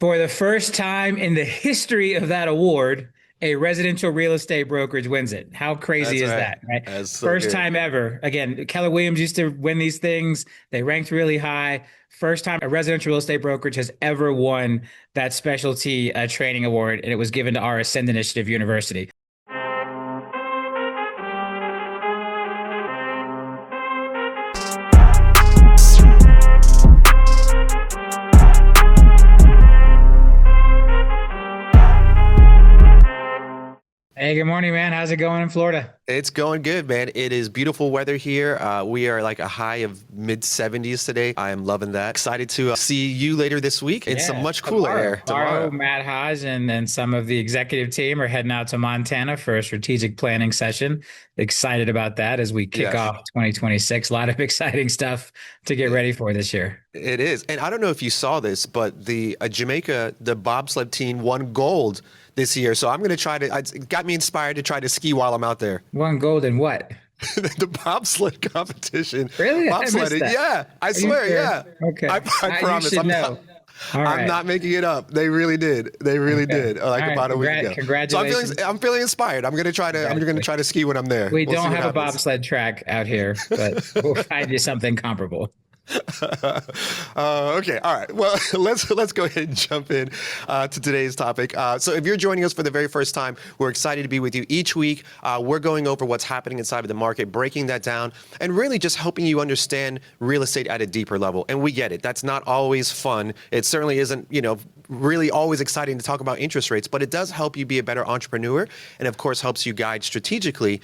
For the first time in the history of that award, a residential real estate brokerage wins it. How crazy That's is right. that, right? That's so First good. time ever. Again, Keller Williams used to win these things. They ranked really high. First time a residential real estate brokerage has ever won that specialty training award, and it was given to our Ascend Initiative University. Hey, good morning, man. How's it going in Florida? It's going good, man. It is beautiful weather here. We are like a high of mid 70s today. I am loving that. Excited to see you later this week in some Yeah, much cooler air tomorrow, tomorrow. Matt Hodge and some of the executive team are heading out to Montana for a strategic planning session. Excited about that as we kick Yes, off 2026. A lot of exciting stuff to get ready for this year. it is. And I don't know if you saw this, but the Jamaica, the bobsled team won gold this year. So I'm going to try to, it got me inspired to try to ski while I'm out there. One gold and what? The bobsled competition. Really? I missed Bobsledding. that. Yeah, I Are you swear. sure? Yeah. Okay. I You promise. should know. All I'm right. not making it up. They really did. They really Okay. did. Like All right. about a week ago. So Congratulations. I'm feeling inspired. I'm gonna try to ski when I'm there. We We'll see don't what have a happens. bobsled track out here, but we'll find you something comparable. Okay, all right. Well, let's go ahead and jump in to today's topic. So, if you're joining us for the very first time, we're excited to be with you each week. We're going over what's happening inside of the market, breaking that down, and really just helping you understand real estate at a deeper level. And we get it. That's not always fun. It certainly isn't, really always exciting to talk about interest rates, but it does help you be a better entrepreneur, and of course helps you guide strategically,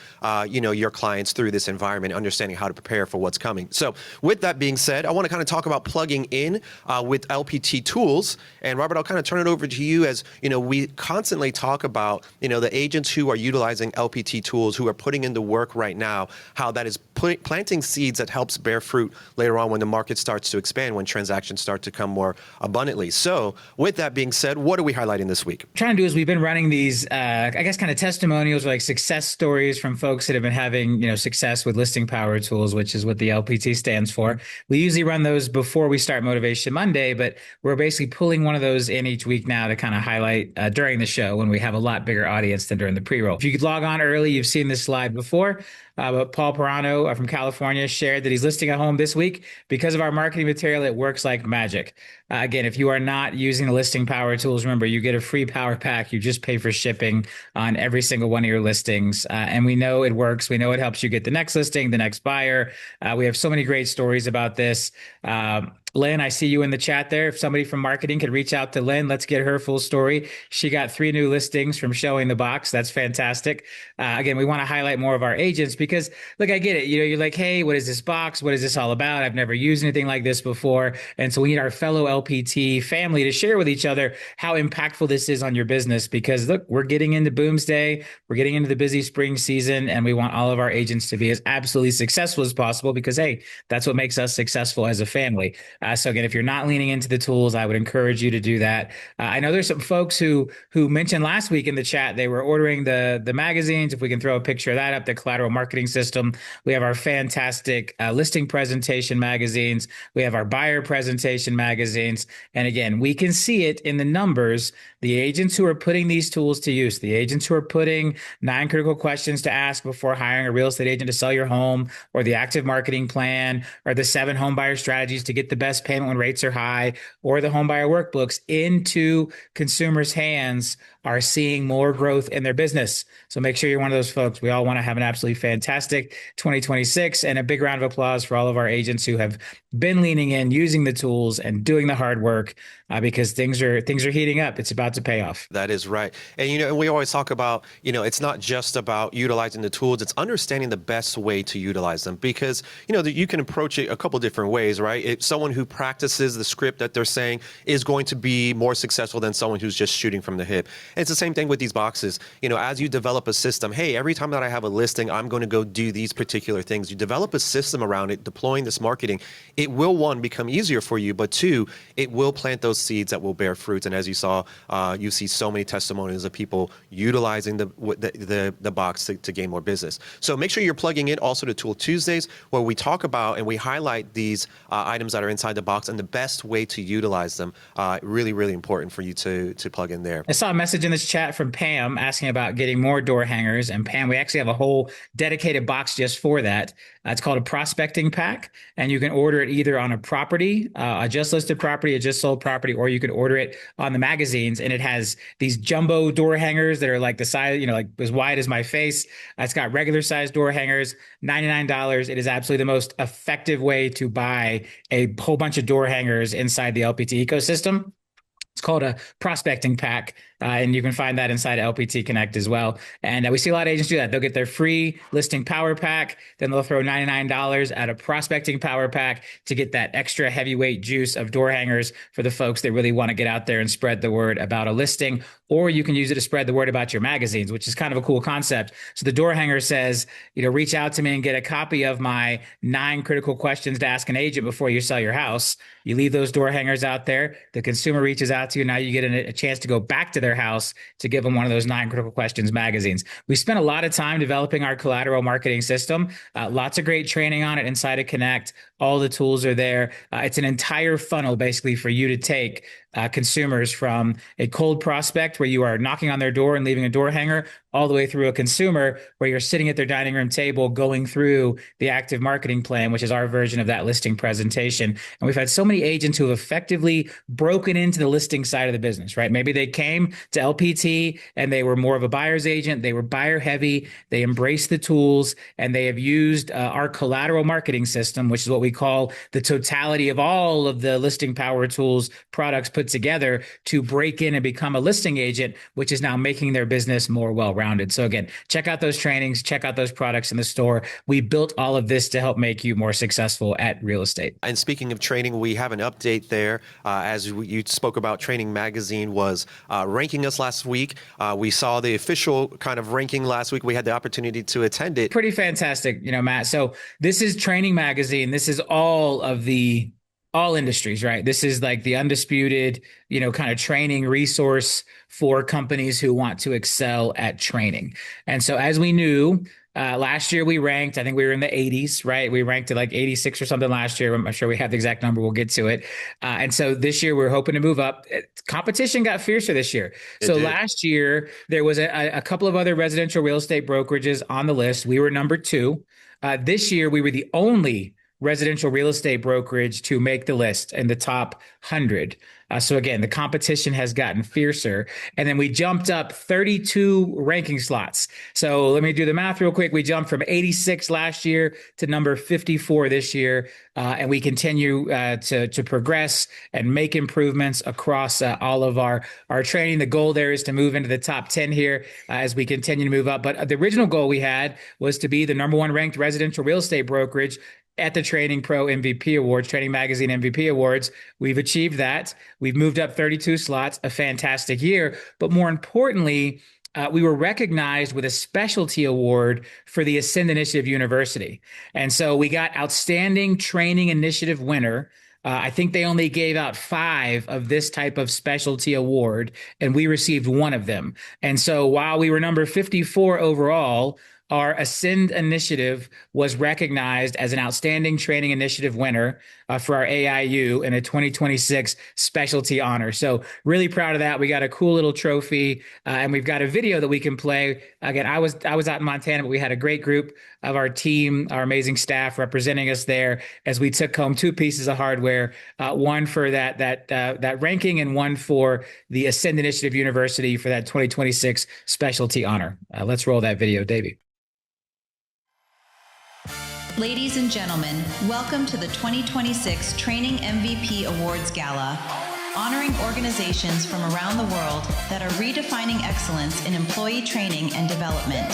your clients through this environment, understanding how to prepare for what's coming. So, with that being said, I want to kind of talk about plugging in with LPT tools. And Robert, I'll kind of turn it over to you as, we constantly talk about, the agents who are utilizing LPT tools, who are putting in the work right now, how that is planting seeds that helps bear fruit later on when the market starts to expand, when transactions start to come more abundantly. So with that being said, what are we highlighting this week? Trying to do is we've been running these, I guess, kind of testimonials or like success stories from folks that have been having, success with listing power tools, which is what the LPT stands for. We usually run those before we start Motivation Monday, but we're basically pulling one of those in each week now to kind of highlight during the show when we have a lot bigger audience than during the pre-roll. If you could log on early, you've seen this slide before. But Paul Pirano from California shared that he's listing a home this week. Because of our marketing material, it works like magic. Again, if you are not using the listing power tools, remember, you get a free power pack. You just pay for shipping on every single one of your listings. And we know it works. We know it helps you get the next listing, the next buyer. We have so many great stories about this. Lynn, I see you in the chat there. If somebody from marketing could reach out to Lynn, let's get her full story. She got 3 new listings from showing the box. That's fantastic. Again, we want to highlight more of our agents because, look, I get it. You're like, hey, what is this box? What is this all about? I've never used anything like this before. And so we need our fellow LPT family to share with each other how impactful this is on your business because, look, we're getting into Boomsday. We're getting into the busy spring season, and we want all of our agents to be as absolutely successful as possible because, hey, that's what makes us successful as a family. So again, if you're not leaning into the tools, I would encourage you to do that. I know there's some folks who mentioned last week in the chat they were ordering the magazines. If we can throw a picture of that up, the Collateral Marketing System. We have our fantastic listing presentation magazines. We have our buyer presentation magazines. And again, we can see it in the numbers. The agents who are putting these tools to use, the agents who are putting 9 critical questions to ask before hiring a real estate agent to sell your home, or the active marketing plan, or the 7 home buyer strategies to get the best payment when rates are high, or the homebuyer workbooks into consumers' hands, are seeing more growth in their business. So make sure you're one of those folks. We all want to have an absolutely fantastic 2026, and a big round of applause for all of our agents who have been leaning in, using the tools and doing the hard work because things are heating up. It's about to pay off. That is right. And, we always talk about, it's not just about utilizing the tools, it's understanding the best way to utilize them because, you can approach it a couple different ways, right? If someone who practices the script that they're saying is going to be more successful than someone who's just shooting from the hip. And it's the same thing with these boxes. As you develop a system, hey, every time that I have a listing, I'm going to go do these particular things. You develop a system around it, deploying this marketing. It will, 1, become easier for you, but 2, it will plant those seeds that will bear fruits. And as you saw, you see so many testimonies of people utilizing the box to gain more business. So make sure you're plugging in also to Tool Tuesdays, where we talk about and we highlight these items that are inside the box and the best way to utilize them. Really, really important for you to plug in there. I saw a message in this chat from Pam asking about getting more door hangers. And Pam, we actually have a whole dedicated box just for that. It's called a prospecting pack, and you can order it either on a property, a just listed property, a just sold property, or you can order it on the magazines. And it has these jumbo door hangers that are like the size, like as wide as my face. It's got regular size door hangers, $99. It is absolutely the most effective way to buy a whole bunch of door hangers inside the LPT ecosystem. It's called a prospecting pack, and you can find that inside LPT Connect as well. And we see a lot of agents do that. They'll get their free listing power pack, then they'll throw $99 at a prospecting power pack to get that extra heavyweight juice of door hangers for the folks that really want to get out there and spread the word about a listing. Or you can use it to spread the word about your magazines, which is kind of a cool concept. So the door hanger says, reach out to me and get a copy of my 9 critical questions to ask an agent before you sell your house. You leave those door hangers out there. The consumer reaches out to you. Now you get a chance to go back to their house to give them one of those 9 critical questions magazines. We spent a lot of time developing our collateral marketing system. Lots of great training on it inside of Connect. All the tools are there. It's an entire funnel basically for you to take consumers from a cold prospect where you are knocking on their door and leaving a door hanger, all the way through a consumer where you're sitting at their dining room table going through the active marketing plan, which is our version of that listing presentation. And we've had so many agents who have effectively broken into the listing side of the business, right? Maybe they came to LPT and they were more of a buyer's agent. They were buyer heavy. They embraced the tools, and they have used our collateral marketing system, which is what we call the totality of all of the listing power tools products put together to break in and become a listing agent, which is now making their business more well-rounded. So again, check out those trainings, check out those products in the store. We built all of this to help make you more successful at real estate. And speaking of training, we have an update there. As you spoke about, Training Magazine was ranking us last week. We saw the official kind of ranking last week. We had the opportunity to attend it. Pretty fantastic, Matt. So this is Training Magazine. This is all industries, right? This is like the undisputed, kind of training resource for companies who want to excel at training. And so as we knew, last year we ranked, I think we were in the 80s, right? We ranked at like 86 or something last year. I'm not sure we have the exact number. We'll get to it. And so this year we're hoping to move up. Competition got fiercer this year. So last year there was a couple of other residential real estate brokerages on the list. We were number 2. This year we were the only residential real estate brokerage to make the list in the top 100. So again, the competition has gotten fiercer. And then we jumped up 32 ranking slots. So let me do the math real quick. We jumped from 86 last year to number 54 this year. And we continue to progress and make improvements across all of our training. The goal there is to move into the top 10 here as we continue to move up. But the original goal we had was to be the number 1 ranked residential real estate brokerage at the Training Pro MVP Awards, Training Magazine MVP Awards. We've achieved that. We've moved up 32 slots, a fantastic year. But more importantly, we were recognized with a specialty award for the Ascend Initiative University. And so we got Outstanding Training Initiative winner. I think they only gave out 5 of this type of specialty award, and we received 1 of them. And so while we were number 54 overall, our Ascend initiative was recognized as an Outstanding Training Initiative winner for our AIU in a 2026 specialty honor. So really proud of that. We got a cool little trophy, and we've got a video that we can play. Again, I was out in Montana, but we had a great group of our team, our amazing staff representing us there as we took home 2 pieces of hardware, one for that ranking and one for the Ascend Initiative University for that 2026 specialty honor. Let's roll that video, Davey. Ladies and gentlemen, welcome to the 2026 Training MVP Awards Gala, honoring organizations from around the world that are redefining excellence in employee training and development.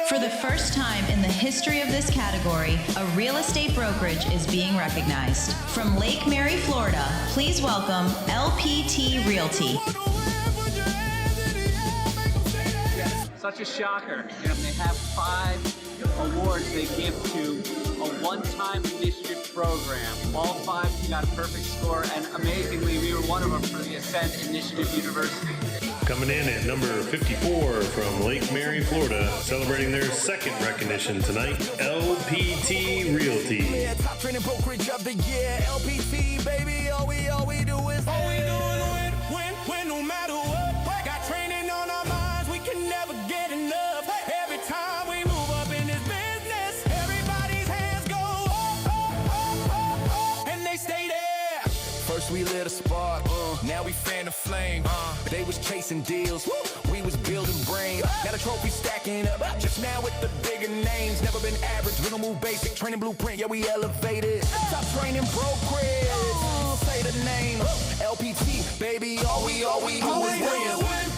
For the first time in the history of this category, a real estate brokerage is being recognized. From Lake Mary, Florida, please welcome LPT Realty. Such a shocker. They have 5 awards they give to a one-time initiative program. All 5 got a perfect score, and amazingly, we were one of them for the Ascend Initiative University. Coming in at number 54 from Lake Mary, Florida, celebrating their second recognition tonight, LPT Realty. Top training brokerage of the year, LPT, baby. All we do is win, no matter what. Got training on our minds, we can never get enough. Every time we move up in this business, everybody's hands go up, and they stay there. First we lit a spark, now we fan the flame. They was chasing deals, we was building brains. Now the trophy stacking up, just now with the bigger names. Never been average, we gon' move basic. Training blueprint, yeah, we elevated. Top training brokerage, say the name. LPT, baby, all we do is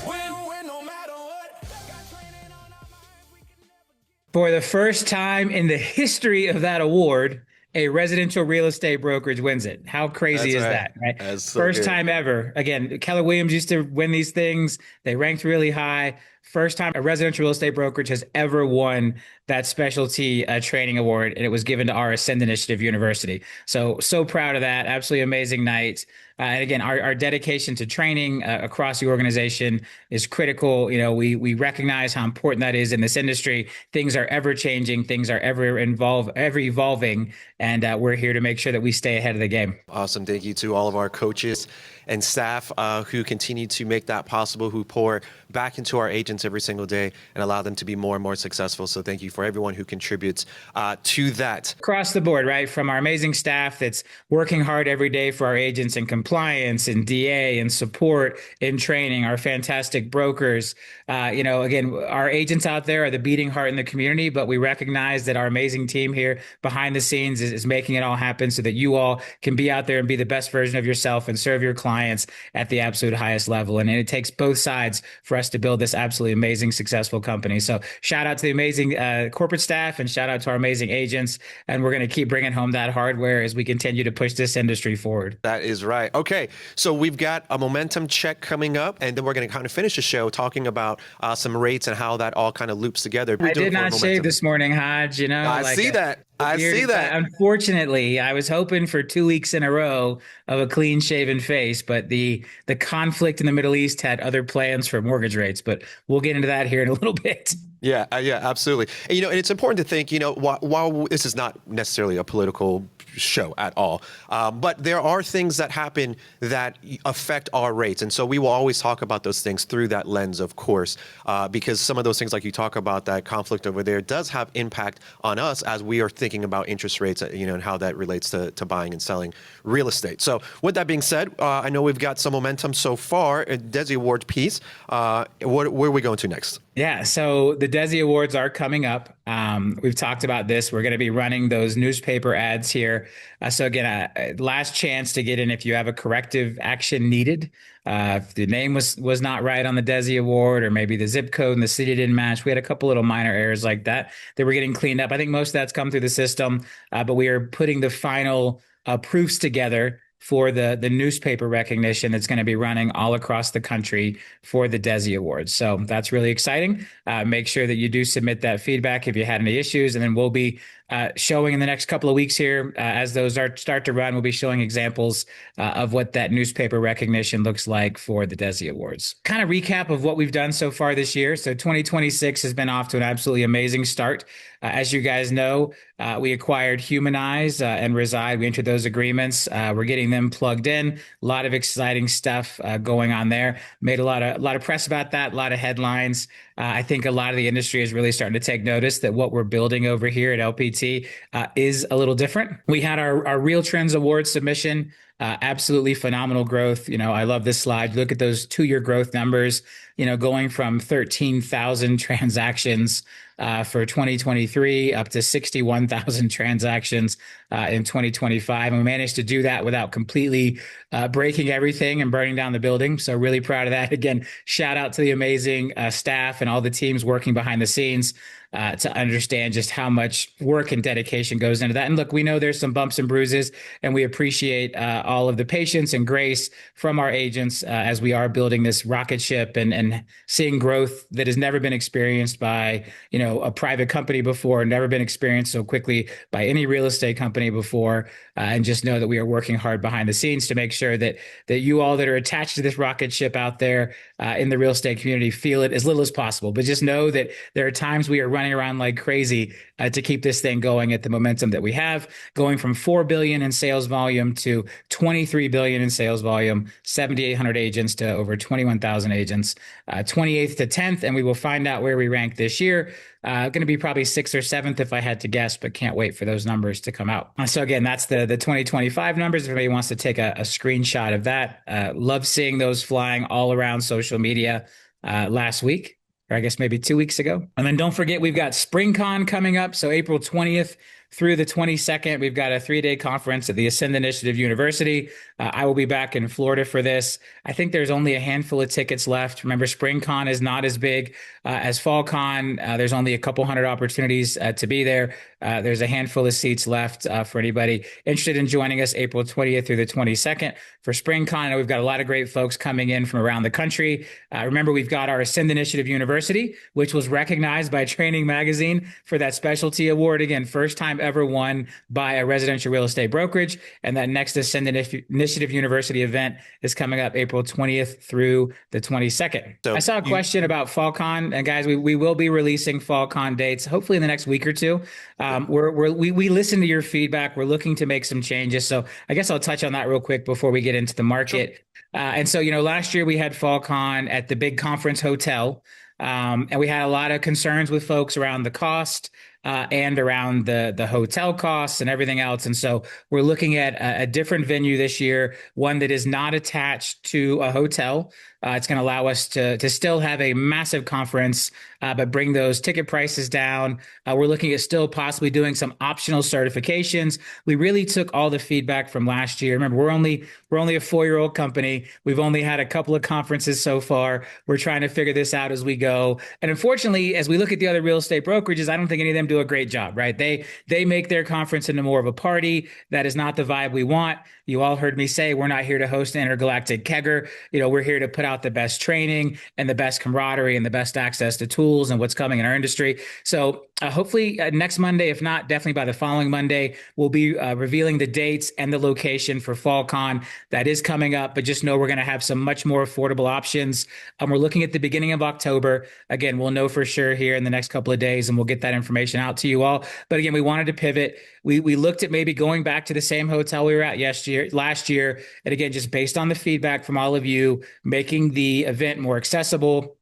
win, no matter what. Got training on our minds, we can never get. For the first time in the history of that award, a residential real estate brokerage wins it. How crazy is that, right? That's so First good. time ever. Again, Keller Williams used to win these things. They ranked really high. First time a residential real estate brokerage has ever won that specialty training award, and it was given to our Ascend Initiative University. So proud of that. Absolutely amazing night. And again, our dedication to training across the organization is critical. You know, we recognize how important that is in this industry. Things are ever changing. Things are ever evolving. And we're here to make sure that we stay ahead of the game. Awesome. Thank you to all of our coaches and staff who continue to make that possible, who pour back into our agents every single day and allow them to be more and more successful. So thank you for everyone who contributes to that. Across the board, right? From our amazing staff that's working hard every day for our agents in compliance and DA and support in training, our fantastic brokers. Again, our agents out there are the beating heart in the community, but we recognize that our amazing team here behind the scenes is making it all happen so that you all can be out there and be the best version of yourself and serve your clients at the absolute highest level. And it takes both sides for us to build this absolutely amazing, successful company. So shout out to the amazing corporate staff and shout out to our amazing agents. And we're going to keep bringing home that hardware as we continue to push this industry forward. That is right. Okay, so we've got a momentum check coming up, and then we're going to kind of finish the show talking about some rates and how that all kind of loops together. I did not shave this morning, Hodge. I see that. I see that. Unfortunately, I was hoping for 2 weeks in a row of a clean shaven face, but the conflict in the Middle East had other plans for mortgage rates, but we'll get into that here in a little bit. Yeah, absolutely. And, and it's important to think, while this is not necessarily a political show at all, but there are things that happen that affect our rates. And so we will always talk about those things through that lens, of course, because some of those things, like you talk about, that conflict over there does have impact on us as we are thinking about interest rates, and how that relates to buying and selling real estate. So with that being said, I know we've got some momentum so far. Desi Award piece. Where are we going to next? Yeah, so the Desi Awards are coming up. We've talked about this. We're going to be running those newspaper ads here. So again, last chance to get in if you have a corrective action needed. If the name was not right on the Desi Award, or maybe the zip code and the city didn't match. We had a couple little minor errors like that we're getting cleaned up. I think most of that's come through the system, but we are putting the final proofs together for the newspaper recognition that's going to be running all across the country for the Desi Awards. So that's really exciting. Make sure that you do submit that feedback if you had any issues, and then we'll be showing in the next couple of weeks here as those start to run. We'll be showing examples of what that newspaper recognition looks like for the Desi Awards. Kind of recap of what we've done so far this year. So 2026 has been off to an absolutely amazing start. As you guys know, we acquired Humanize and Reside. We entered those agreements. We're getting them plugged in. A lot of exciting stuff going on there. Made a lot of press about that. A lot of headlines. I think a lot of the industry is really starting to take notice that what we're building over here at LPT is a little different. We had our RealTrends award submission. Absolutely phenomenal growth. I love this slide. Look at those 2-year growth numbers, going from 13,000 transactions for 2023 up to 61,000 transactions in 2025. And we managed to do that without completely breaking everything and burning down the building. So really proud of that. Again, shout out to the amazing staff and all the teams working behind the scenes. to understand just how much work and dedication goes into that. And look, we know there's some bumps and bruises, and we appreciate all of the patience and grace from our agents as we are building this rocket ship and seeing growth that has never been experienced by, a private company before, never been experienced so quickly by any real estate company before. And just know that we are working hard behind the scenes to make sure that you all that are attached to this rocket ship out there in the real estate community feel it as little as possible. But just know that there are times we are running around like crazy to keep this thing going at the momentum that we have, going from 4 billion in sales volume to 23 billion in sales volume, 7,800 agents to over 21,000 agents, 28th to 10th, and we will find out where we rank this year. Going to be probably 6th or 7th if I had to guess, but can't wait for those numbers to come out. So again, that's the 2025 numbers. If anybody wants to take a screenshot of that, love seeing those flying all around social media last week, or I guess maybe 2 weeks ago. And then don't forget, we've got SpringCon coming up. So April 20th through the 22nd, we've got a 3-day conference at the Ascend Initiative University. I will be back in Florida for this. I think there's only a handful of tickets left. Remember, SpringCon is not as big as FallCon. There's only a couple hundred opportunities to be there. There's a handful of seats left for anybody interested in joining us April 20th through the 22nd for SpringCon. I know we've got a lot of great folks coming in from around the country. Remember, we've got our Ascend Initiative University, which was recognized by Training Magazine for that specialty award. Again, first time ever won by a residential real estate brokerage. And that next Ascend Initiative University event is coming up April 20th through the 22nd. So I saw a question about FallCon, and guys, we will be releasing FallCon dates hopefully in the next week or two. We listen to your feedback. We're looking to make some changes. So I guess I'll touch on that real quick before we get into the market. Sure. And so, last year we had FallCon at the big conference hotel. And we had a lot of concerns with folks around the cost and around the hotel costs and everything else. And so we're looking at a different venue this year, one that is not attached to a hotel. It's going to allow us to still have a massive conference, but bring those ticket prices down. We're looking at still possibly doing some optional certifications. We really took all the feedback from last year. Remember, we're only a 4-year-old company. We've only had a couple of conferences so far. We're trying to figure this out as we go. And unfortunately, as we look at the other real estate brokerages, I don't think any of them do a great job, right? They make their conference into more of a party. That is not the vibe we want. You all heard me say we're not here to host an intergalactic kegger. We're here to put out the best training and the best camaraderie and the best access to tools and what's coming in our industry. So hopefully next Monday, if not, definitely by the following Monday, we'll be revealing the dates and the location for FallCon. That is coming up, but just know we're going to have some much more affordable options. We're looking at the beginning of October. Again, we'll know for sure here in the next couple of days, and we'll get that information out to you all. But again, we wanted to pivot. We looked at maybe going back to the same hotel we were at last year. And again, just based on the feedback from all of you, making the event more accessible,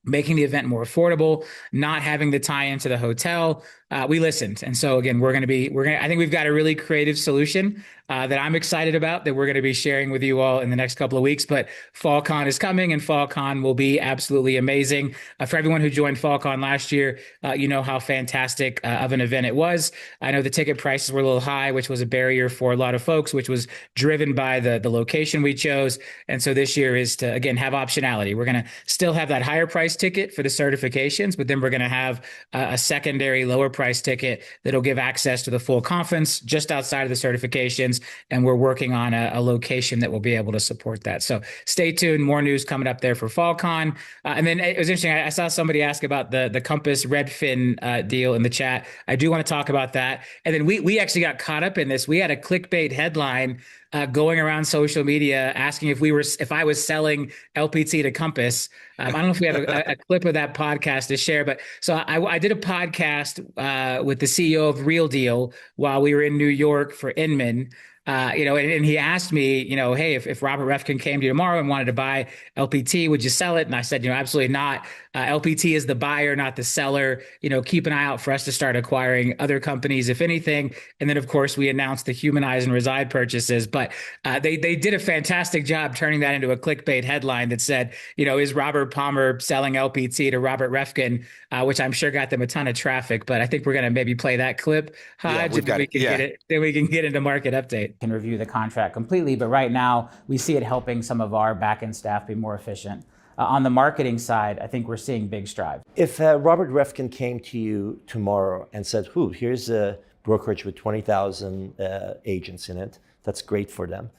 making the event more affordable, not having the tie into the hotel. We listened. And so again, I think we've got a really creative solution that I'm excited about that we're going to be sharing with you all in the next couple of weeks. But FallCon is coming, and FallCon will be absolutely amazing. For everyone who joined FallCon last year, you know how fantastic of an event it was. I know the ticket prices were a little high, which was a barrier for a lot of folks, which was driven by the location we chose. And so this year is to, again, have optionality. We're going to still have that higher price ticket for the certifications, but then we're going to have a secondary lower price ticket that'll give access to the full conference just outside of the certifications. And we're working on a location that will be able to support that. So stay tuned. More news coming up there for FallCon. And then it was interesting. I saw somebody ask about the Compass Redfin deal in the chat. I do want to talk about that. And then we actually got caught up in this. We had a clickbait headline going around social media asking if I was selling LPT to Compass. I don't know if we have a clip of that podcast to share, but so I did a podcast with the CEO of Real Deal while we were in New York for Inman. And he asked me, hey, if Robert Refkin came to you tomorrow and wanted to buy LPT, would you sell it? And I said, absolutely not. LPT is the buyer, not the seller. Keep an eye out for us to start acquiring other companies, if anything. And then, of course, we announced the Humanize and Reside purchases. But they did a fantastic job turning that into a clickbait headline that said, is Robert Palmer selling LPT to Robert Refkin, which I'm sure got them a ton of traffic. But I think we're going to maybe play that clip, Hodge, then we can get into market update. Can review the contract completely, but right now we see it helping some of our back-end staff be more efficient. on the marketing side, I think we're seeing big strides. If Robert Refkin came to you tomorrow and said, here's a brokerage with 20,000 agents in it, that's great for them.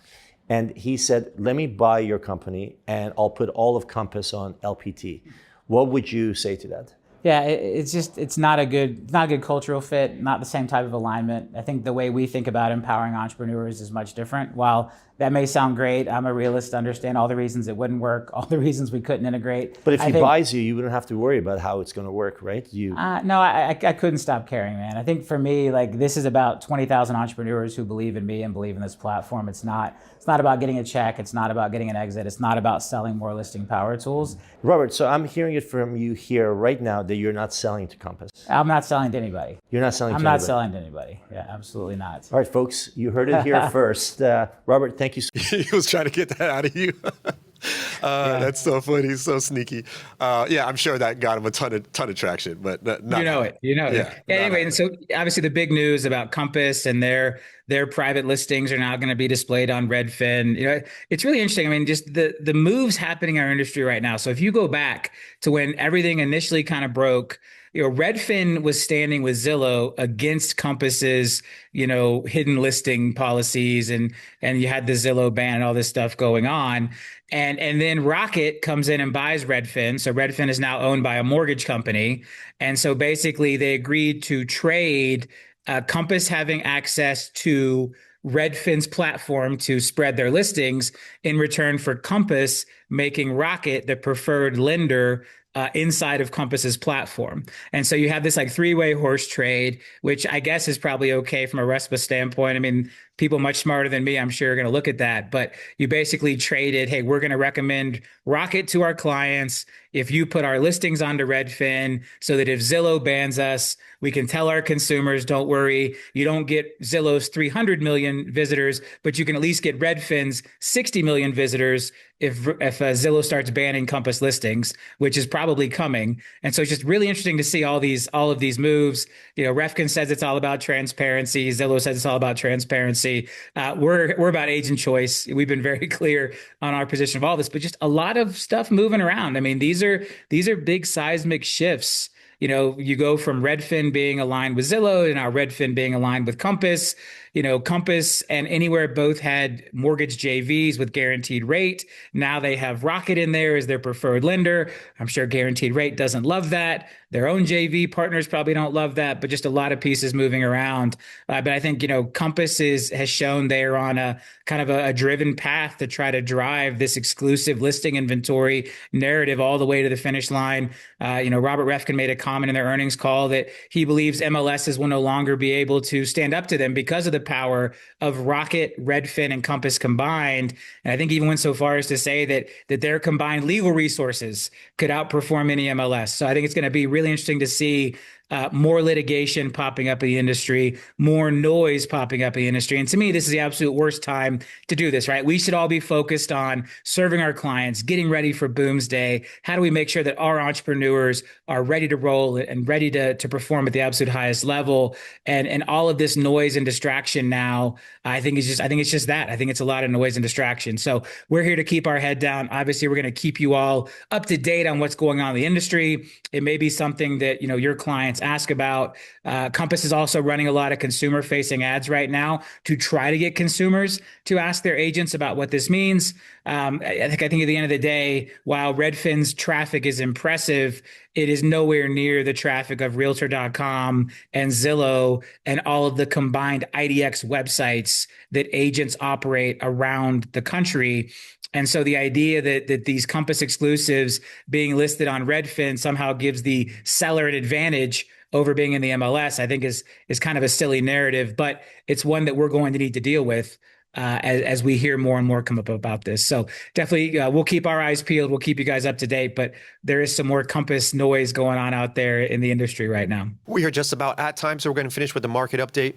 And he said, let me buy your company and I'll put all of Compass on LPT. What would you say to that? Yeah, it's not a good cultural fit, not the same type of alignment. I think the way we think about empowering entrepreneurs is much different. While that may sound great, I'm a realist, understand all the reasons it wouldn't work, all the reasons we couldn't integrate. But if he buys you, you wouldn't have to worry about how it's going to work, right? No, I couldn't stop caring, man. I think for me, like, this is about 20,000 entrepreneurs who believe in me and believe in this platform. It's not about getting a check. It's not about getting an exit. It's not about selling more listing power tools. Robert, so I'm hearing it from you here right now that you're not selling to Compass. I'm not selling to anybody. You're not selling to anybody? I'm anybody? not selling to anybody. Yeah, absolutely not. All right, folks, you heard it here first. Robert, thank you. He was trying to get that out of you. That's so funny, so sneaky. I'm sure that got him a ton of traction, but not, you know it. Anyway, and so obviously the big news about Compass and their private listings are now going to be displayed on Redfin. It's really interesting. I mean, just the moves happening in our industry right now. So if you go back to when everything initially kind of broke, Redfin was standing with Zillow against Compass's, hidden listing policies, and you had the Zillow ban and all this stuff going on. And then Rocket comes in and buys Redfin. So Redfin is now owned by a mortgage company. And so basically they agreed to trade Compass having access to Redfin's platform to spread their listings in return for Compass making Rocket the preferred lender inside of Compass's platform. And so you have this like three-way horse trade, which I guess is probably okay from a RESPA standpoint. I mean, people much smarter than me, I'm sure, are going to look at that. But you basically traded, hey, we're going to recommend Rocket to our clients if you put our listings onto Redfin, so that if Zillow bans us, we can tell our consumers, don't worry, you don't get Zillow's 300 million visitors, but you can at least get Redfin's 60 million visitors if Zillow starts banning Compass listings, which is probably coming. And so it's just really interesting to see all of these moves. Refkin says it's all about transparency. Zillow says it's all about transparency. We're about agent choice. We've been very clear on our position of all this, but just a lot of stuff moving around. I mean, these are big seismic shifts. You go from Redfin being aligned with Zillow and now Redfin being aligned with Compass. Compass and Anywhere both had mortgage JVs with Guaranteed Rate. Now they have Rocket in there as their preferred lender. I'm sure Guaranteed Rate doesn't love that. Their own JV partners probably don't love that, but just a lot of pieces moving around. But I think, Compass has shown they're on a kind of a driven path to try to drive this exclusive listing inventory narrative all the way to the finish line. Robert Refkin made a comment in their earnings call that he believes MLSs will no longer be able to stand up to them because of the power of Rocket, Redfin, and Compass combined. And I think even went so far as to say that their combined legal resources could outperform any MLS. So I think it's going to be really interesting to see more litigation popping up in the industry, more noise popping up in the industry. And to me, this is the absolute worst time to do this, right? We should all be focused on serving our clients, getting ready for Boomsday. How do we make sure that our entrepreneurs are ready to roll and ready to perform at the absolute highest level? And all of this noise and distraction now, I think it's just that. I think it's a lot of noise and distraction. So we're here to keep our head down. Obviously, we're going to keep you all up to date on what's going on in the industry. It may be something that, your clients ask about. Compass is also running a lot of consumer facing ads right now to try to get consumers to ask their agents about what this means. I think at the end of the day, while Redfin's traffic is impressive, it is nowhere near the traffic of Realtor.com and Zillow and all of the combined IDX websites that agents operate around the country. And so the idea that these Compass exclusives being listed on Redfin somehow gives the seller an advantage over being in the MLS, I think is kind of a silly narrative, but it's one that we're going to need to deal with as we hear more and more come up about this. So definitely we'll keep our eyes peeled. We'll keep you guys up to date, but there is some more Compass noise going on out there in the industry right now. We are just about at time, so we're going to finish with the market update.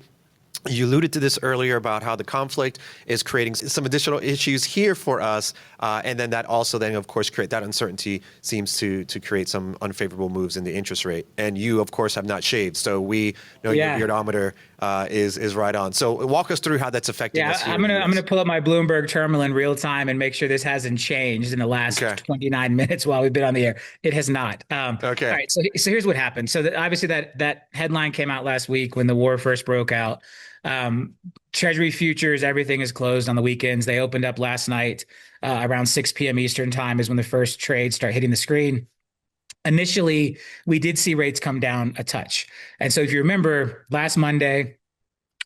You alluded to this earlier about how the conflict is creating some additional issues here for us. And then that also then, of course, create that uncertainty seems to create some unfavorable moves in the interest rate. And you, of course, have not shaved. So we know your beardometer is right on. So walk us through how that's affecting Yeah, us here I'm in the gonna US. pull up my Bloomberg terminal in real time and make sure this hasn't changed in the last Okay. 29 minutes while we've been on the air. It has not. Okay. All right, so here's what happened. So obviously that headline came out last week when the war first broke out. Um, Treasury futures, everything is closed on the weekends. They opened up last night around 6 p.m. Eastern time is when the first trades start hitting the screen. Initially, we did see rates come down a touch. And so if you remember last Monday,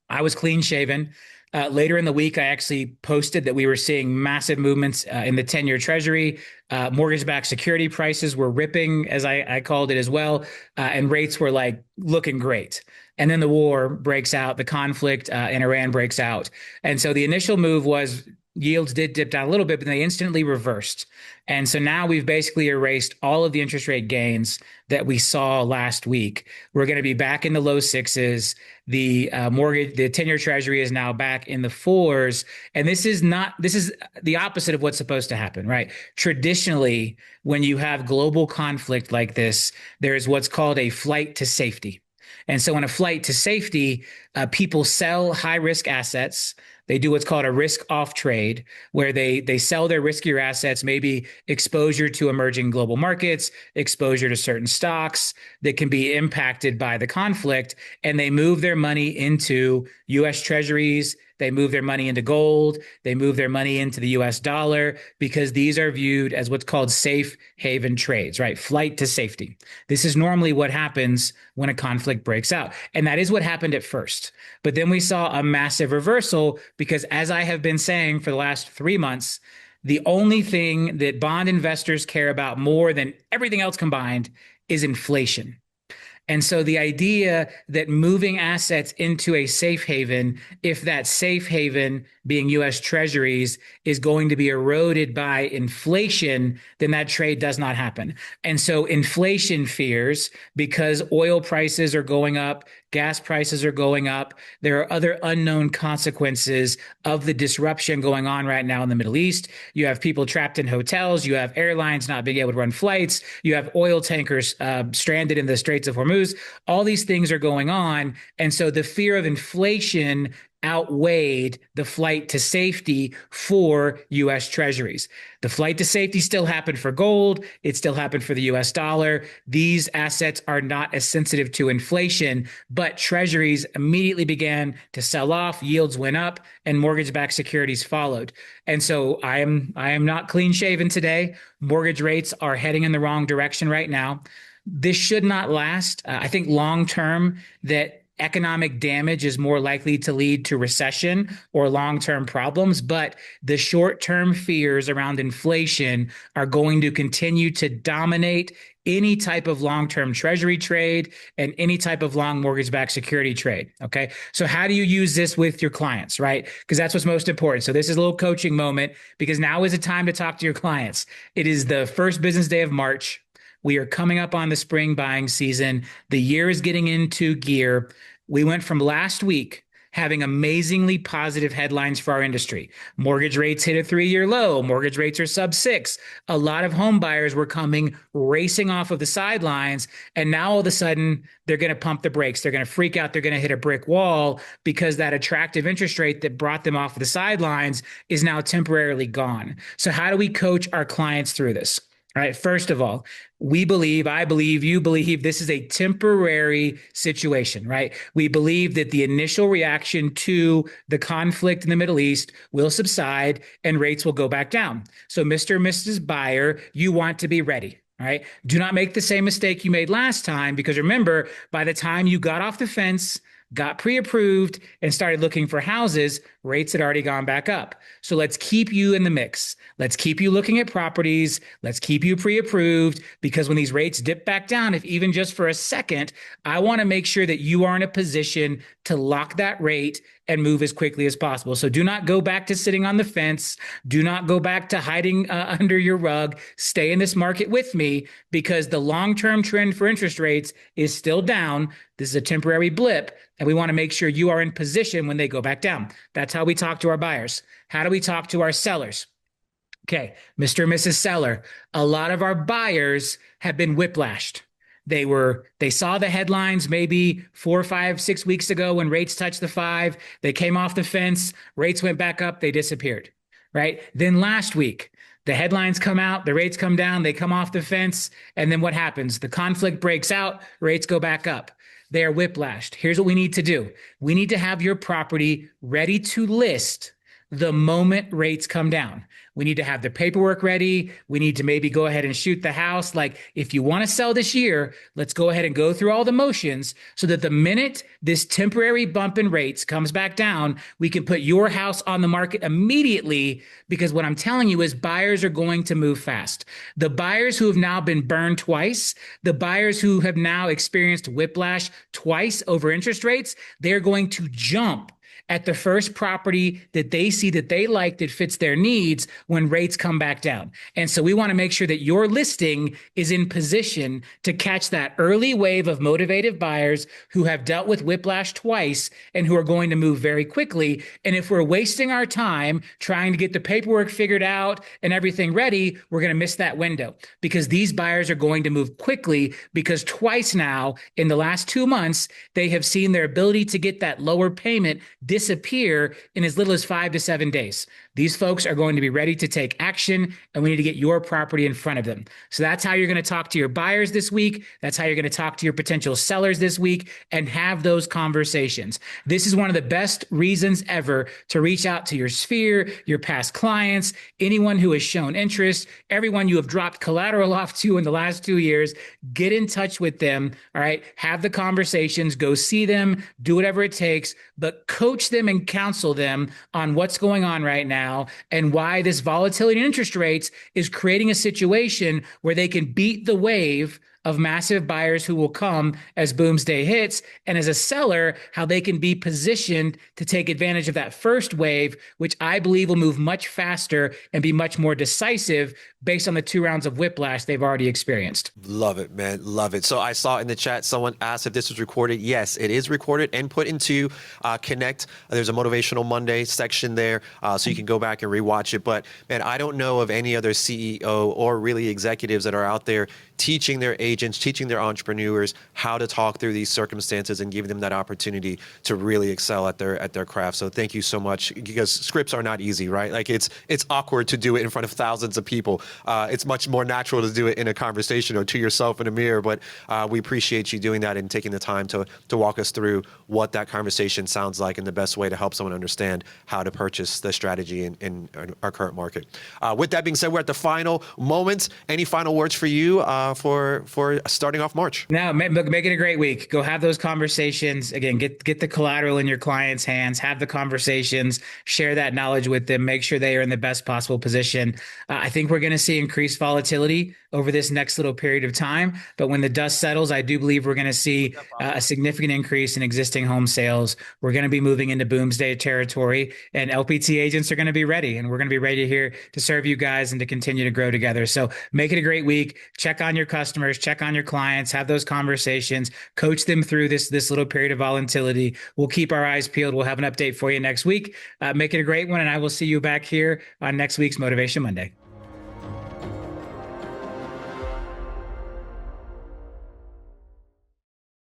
I was clean shaven. Later in the week, I actually posted that we were seeing massive movements in the 10-year Treasury. Mortgage-backed security prices were ripping, as I called it as well, and rates were like looking great. And then the war breaks out, the conflict in Iran breaks out. And so the initial move was yields did dip down a little bit, but they instantly reversed. And so now we've basically erased all of the interest rate gains that we saw last week. We're going to be back in the low sixes. The 10-year Treasury is now back in the fours. And this is the opposite of what's supposed to happen, right? Traditionally, when you have global conflict like this, there is what's called a flight to safety. And so in a flight to safety, people sell high risk assets. They do what's called a risk off trade, where they sell their riskier assets, maybe exposure to emerging global markets, exposure to certain stocks that can be impacted by the conflict, and they move their money into US Treasuries. They move their money into gold. They move their money into the US dollar because these are viewed as what's called safe haven trades, right? Flight to safety. This is normally what happens when a conflict breaks out. And that is what happened at first. But then we saw a massive reversal because, as I have been saying for the last 3 months, the only thing that bond investors care about more than everything else combined is inflation. And so the idea that moving assets into a safe haven, if that safe haven being US Treasuries is going to be eroded by inflation, then that trade does not happen. And so inflation fears, because oil prices are going up, gas prices are going up, there are other unknown consequences of the disruption going on right now in the Middle East. You have people trapped in hotels, you have airlines not being able to run flights, you have oil tankers stranded in the Straits of Hormuz. All these things are going on. And so the fear of inflation outweighed the flight to safety for US Treasuries. The flight to safety still happened for gold. It still happened for the US dollar. These assets are not as sensitive to inflation, but Treasuries immediately began to sell off, yields went up, and mortgage-backed securities followed. And so I am not clean shaven today. Mortgage rates are heading in the wrong direction right now. This should not last. I think long term that economic damage is more likely to lead to recession or long-term problems, but the short-term fears around inflation are going to continue to dominate any type of long-term treasury trade and any type of long mortgage-backed security trade. Okay. So how do you use this with your clients, right? Because that's what's most important. So this is a little coaching moment because now is the time to talk to your clients. It is the first business day of March. We are coming up on the spring buying season. The year is getting into gear. We went from last week having amazingly positive headlines for our industry. Mortgage rates hit a 3-year low. Mortgage rates are sub 6. A lot of home buyers were coming racing off of the sidelines. And now all of a sudden, they're going to pump the brakes. They're going to freak out. They're going to hit a brick wall because that attractive interest rate that brought them off of the sidelines is now temporarily gone. So how do we coach our clients through this? All right. First of all, I believe, you believe this is a temporary situation, right? We believe that the initial reaction to the conflict in the Middle East will subside and rates will go back down. So Mr. and Mrs. Buyer, you want to be ready. All right. Do not make the same mistake you made last time, because remember, by the time you got off the fence, got pre-approved and started looking for houses, rates had already gone back up. So let's keep you in the mix. Let's keep you looking at properties. Let's keep you pre-approved, because when these rates dip back down, if even just for a second, I want to make sure that you are in a position to lock that rate and move as quickly as possible. So do not go back to sitting on the fence. Do not go back to hiding under your rug. Stay in this market with me, because the long-term trend for interest rates is still down. This is a temporary blip, and we want to make sure you are in position when they go back down. That's how we talk to our buyers. How do we talk to our sellers? Okay, Mr. and Mrs. Seller, a lot of our buyers have been whiplashed. They saw the headlines maybe 4, 5, 6 weeks ago when rates touched the 5. They came off the fence, rates went back up, they disappeared, right? Then last week, the headlines come out, the rates come down, they come off the fence, and then what happens? The conflict breaks out, rates go back up. They are whiplashed. Here's what we need to do. We need to have your property ready to list the moment rates come down. We need to have the paperwork ready. We need to maybe go ahead and shoot the house. Like, if you want to sell this year, let's go ahead and go through all the motions so that the minute this temporary bump in rates comes back down, we can put your house on the market immediately, because what I'm telling you is buyers are going to move fast. The buyers who have now been burned twice, the buyers who have now experienced whiplash twice over interest rates, they're going to jump at the first property that they see that they like that fits their needs when rates come back down. And so we want to make sure that your listing is in position to catch that early wave of motivated buyers who have dealt with whiplash twice and who are going to move very quickly. And if we're wasting our time trying to get the paperwork figured out and everything ready, we're going to miss that window, because these buyers are going to move quickly, because twice now in the last 2 months, they have seen their ability to get that lower payment disappear in as little as 5 to 7 days. These folks are going to be ready to take action, and we need to get your property in front of them. So that's how you're going to talk to your buyers this week. That's how you're going to talk to your potential sellers this week and have those conversations. This is one of the best reasons ever to reach out to your sphere, your past clients, anyone who has shown interest, everyone you have dropped collateral off to in the last 2 years. Get in touch with them, all right? Have the conversations, go see them, do whatever it takes, but coach them and counsel them on what's going on right now and why this volatility in interest rates is creating a situation where they can beat the wave of massive buyers who will come as Boomsday hits, and as a seller, how they can be positioned to take advantage of that first wave, which I believe will move much faster and be much more decisive based on the 2 rounds of whiplash they've already experienced. Love it, man. Love it. So I saw in the chat, someone asked if this was recorded. Yes, it is recorded and put into Connect. There's a Motivational Monday section there, so you can go back and rewatch it. But man, I don't know of any other CEO or really executives that are out there teaching their agents, teaching their entrepreneurs how to talk through these circumstances and giving them that opportunity to really excel at their craft. So thank you so much, because scripts are not easy, right? Like, it's awkward to do it in front of thousands of people. It's much more natural to do it in a conversation or to yourself in a mirror, but we appreciate you doing that and taking the time to walk us through what that conversation sounds like and the best way to help someone understand how to purchase the strategy in our current market. With that being said, we're at the final moments. Any final words for you for starting off March? No, make it a great week. Go have those conversations. Again, get the collateral in your clients' hands, have the conversations, share that knowledge with them, make sure they are in the best possible position. I think we're going to see increased volatility over this next little period of time. But when the dust settles, I do believe we're going to see a significant increase in existing home sales. We're going to be moving into Boomsday territory, and LPT agents are going to be ready, and we're going to be ready here to serve you guys and to continue to grow together. So make it a great week. Check on your customers, check on your clients, have those conversations, coach them through this little period of volatility. We'll keep our eyes peeled. We'll have an update for you next week. Make it a great one, and I will see you back here on next week's Motivation Monday.